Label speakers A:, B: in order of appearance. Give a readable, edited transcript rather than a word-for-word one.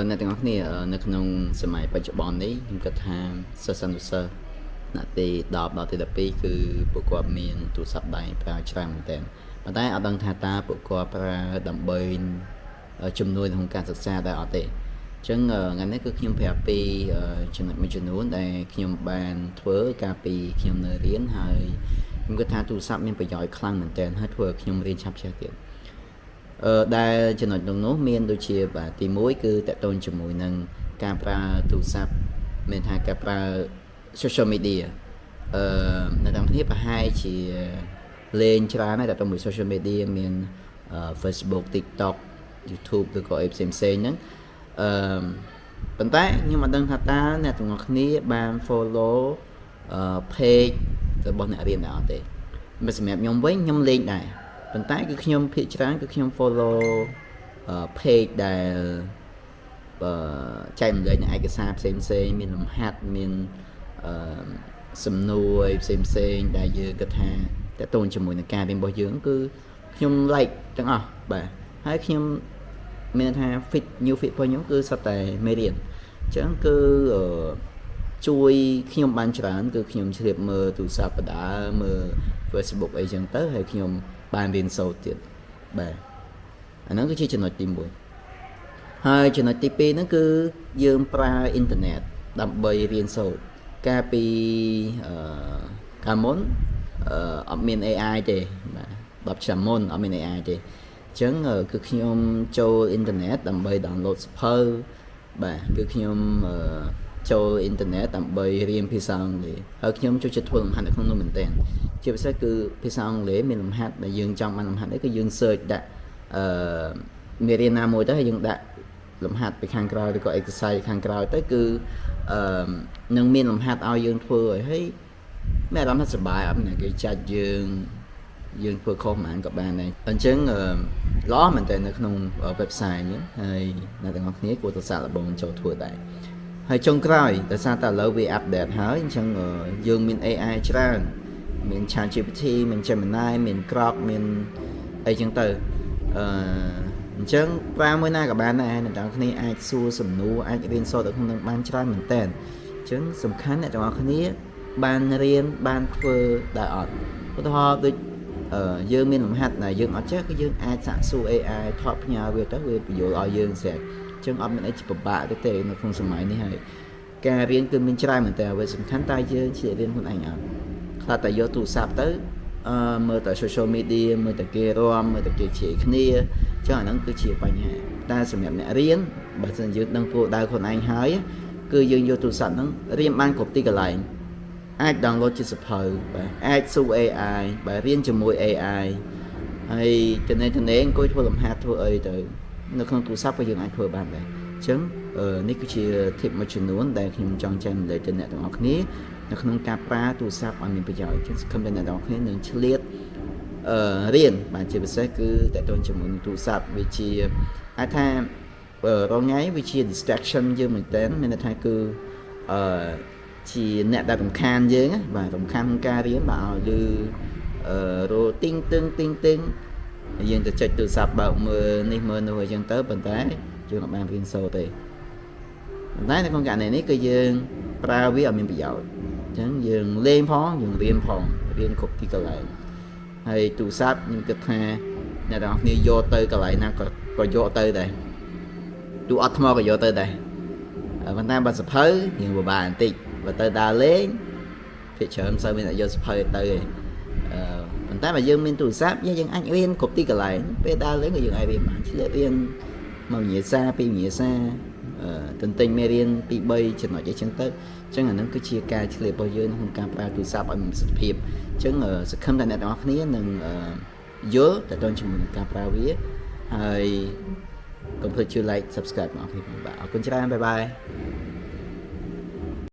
A: អ្នកទាំងអស់គ្នានៅក្នុងសម័យបច្ចុប្បន្ននេះខ្ញុំគិតថាសិស្សអនុសិស្សណាទី10ដល់ទី12គឺពួកគាត់មានទូរស័ព្ទដៃប្រើច្រើនមែនទែនប៉ុន្តែអត់ដឹងថាតើពួកគាត់ប្រើដើម្បីជំនួយក្នុងការសិក្សាដែរអត់ទេអញ្ចឹងថ្ងៃនេះគឺខ្ញុំប្រាប់ពីចំណុចមួយចំនួនដែលខ្ញុំបានធ្វើកាលពីខ្ញុំនៅរៀនហើយខ្ញុំគិតថាទូរស័ព្ទមានប្រយោជន៍ខ្លាំងមែនទែនហើយធ្វើឲ្យខ្ញុំរៀនឆាប់ចេះទៀតដែលចំណុចនោះមានដូចជាបាទទី1គឺតកតូនជាមួយនឹងការប្រើទូរស័ព្ទមានថាការប្រើ social media អ្នកទាំងគ្នាប្រហែលជាលេងច្រើនហើយតកតូនមួយ social media មាន Facebook TikTok YouTube ឬក៏អីផ្សេងហ្នឹងប៉ុន្តែខ្ញុំអត់ដឹងថាតើអ្នកទាំងអស់គ្នាបាន follow page របស់អ្នករៀនដែរអត់ទេមិនសម្រាប់ខ្ញុំវិញខ្ញុំលេងដែរប៉ុន្តែគឺខ្ញុំភាគច្រើនគឺខ្ញុំ follow page ដែលចែកម្លែកឯកសារផ្សេងមានលំហាត់មានសំណួរផ្សេងដែលយើងគិតថាតើតូនជាមួយនឹងការរៀនរបស់យើងគឺខ្ញុំ like ទាំងអស់បាទហើយខ្ញុំមានថា new fit របស់ខ្ញុំគឺសុទ្ធតែមេរៀនអញ្ចឹងគឺជួយខ្ញុំបានច្រើនគឺខ្ញុំជ្រាបមើលទូរស័ព្ទបដាមើល Facebook អីចឹងទៅហើយខ្ញុំបានរៀនសូត្រទៀតបាទអាហ្នឹងគឺជាចំណុចទី1ហើយចំណុចទី2ហ្នឹងគឺយើងប្រើអ៊ីនធឺណិតដើម្បីរៀនសូត្រកាលពីកាលមុនអត់មាន AI ទេបាទ10ឆ្នាំមុនអត់មាន AI ទេអញ្ចឹងគឺខ្ញុំចូលអ៊ីនធឺណិតដើម្បី download សៀវភៅបាទគឺខ្ញុំចូលអ៊ីនធឺណិតដើម្បីរៀនភាសាអង់គ្លេសហើយខ្ញុំចូលចិត្តធ្វើលំហាត់នៅក្នុងនោះមែនទែនជាពិសេសគឺភាសាអង់គ្លេសមានលំហាត់ដែលយើងចង់បានលំហាត់នេះគឺយើង search ដាក់មេរៀនណាមួយទៅហើយយើងដាក់លំហាត់ពីខាងក្រោយឬក៏ exercise ខាងក្រោយទៅគឺនឹងមានលំហាត់ឲ្យយើងធ្វើហើយមានអារម្មណ៍ថាសប្បាយអត់ណាគេចាច់យើងធ្វើខុសហ្មងក៏បានដែរអញ្ចឹងល្អមែនតើនៅក្នុង website ហ្នឹងហើយអ្នកទាំងអស់គ្នាគួរតែសាកល្បងចូលធ្វើដែរហើយចុងក្រោយដោយសារតែឥឡូវវា update ហើយអញ្ចឹងយើងមាន AI ច្រើនមាន ChatGPT មាន Gemini មាន Grok មានអីចឹងទៅអញ្ចឹងប្រើមួយណាក៏បានដែរអ្នកទាំងអស់គ្នាអាចសួរសំណួរអាចរៀនសូត្រនៅក្នុងនឹងបានច្រើនមែនតើអញ្ចឹងសំខាន់អ្នកទាំងអស់គ្នាបានរៀនបានធ្វើដែរអត់ឧទាហរណ៍ដូចយើងមានលំហាត់ដែលយើងអត់ចេះគឺយើងអាចសាកសួរ AI ថតផ្ញើវាទៅវាបញ្យល់ឲ្យយើងស្រាប់អញ្ចឹងអត់មានអីពិបាកទេនៅក្នុងសម័យនេះហើយការរៀនគឺមានច្រើនមែនតើអ្វីសំខាន់តែយើងឆ្លៀតរៀនខ្លួនឯងអត់ខ្លះតែយកទូរស័ព្ទទៅមើលតែ social media មើលតែគេរាំមើលតែគេជេរគ្នាអញ្ចឹងអាហ្នឹងគឺជាបញ្ហាតែសម្រាប់អ្នករៀនបើមិនយើងដឹងគោលដៅខ្លួនឯងហើយគឺយើងយកទូរស័ព្ទហ្នឹងរៀនបានគ្រប់ទីកន្លែងអាច download ជាសៀវភៅបាទអាចសួរ AI បាទរៀនជាមួយ AI ហើយទៅអង្គុយធ្វើលំហាត់ធ្វើអីទៅនៅក្នុងទូរស័ព្ទក៏យើងអាចធ្វើបានដែរអញ្ចឹងនេះគឺជា tip មួយចំនួនដែលខ្ញុំចង់ចែកម្លែកទៅអ្នកទាំងអស់គ្នានៅក្នុងការប្រើទូរស័ព្ទឲ្យមានប្រយោជន៍អញ្ចឹងសង្ឃឹមថាអ្នកទាំងអស់គ្នានឹងឆ្លៀតរៀនបាទជាពិសេសគឺតកតូនជាមួយនឹងទូរស័ព្ទវាជាអាចថារងថ្ងៃវាជា distraction យើងមែនតើមានន័យថាគឺជាអ្នកដែលរំខានយើងបាទរំខានក្នុងការរៀនបាទឲ្យលឺរោទីងទឹងយើងទៅចុចទូរស័ព្ទបើកមើលនេះមើលនោះអីចឹងទៅប៉ុន្តែយើងអត់បានរៀនសូត្រទេប៉ុន្តែនៅក្នុងករណីនេះគឺយើងប្រើវាឲ្យមានប្រយោជន៍អញ្ចឹងយើងលេងផងយើងរៀនផងរៀនគ្រប់ទីកន្លែងហើយទូរស័ព្ទខ្ញុំគិតថាអ្នកទាំងអស់គ្នាយកទៅកន្លែងណាក៏យកទៅដែរទូអត់ថ្មក៏យកទៅដែរប៉ុន្តែបើសភៅយើងពិបាកបន្តិចបើទៅដើរលេងភាគច្រើនមិនសូវមានអ្នកយកសភៅទៅទេប៉ុន្តែបើយើងមានទូរស័ព្ទយើងអាចរៀនគ្រប់ទីកន្លែងពេលដើរលេងក៏យើងអាចរៀនបានឆ្លៀតរៀនមួយវិញ្ញាសាពីរវិញ្ញាសាទន្ទិញមេរៀនពី3ចំណុចអីចឹងទៅអញ្ចឹងអានឹងគឺជាការឆ្លៀតរបស់យើងក្នុងការប្រើទូរស័ព្ទឲ្យមានប្រសិទ្ធភាពអញ្ចឹងសង្ឃឹមថាអ្នកទាំងអស់គ្នានឹងយល់តទៅជាមួយនឹងការប្រើវាហើយកុំភ្លេចជួយ like subscribe បងប្អូនបាទអរគុណច្រើនបាយបាយ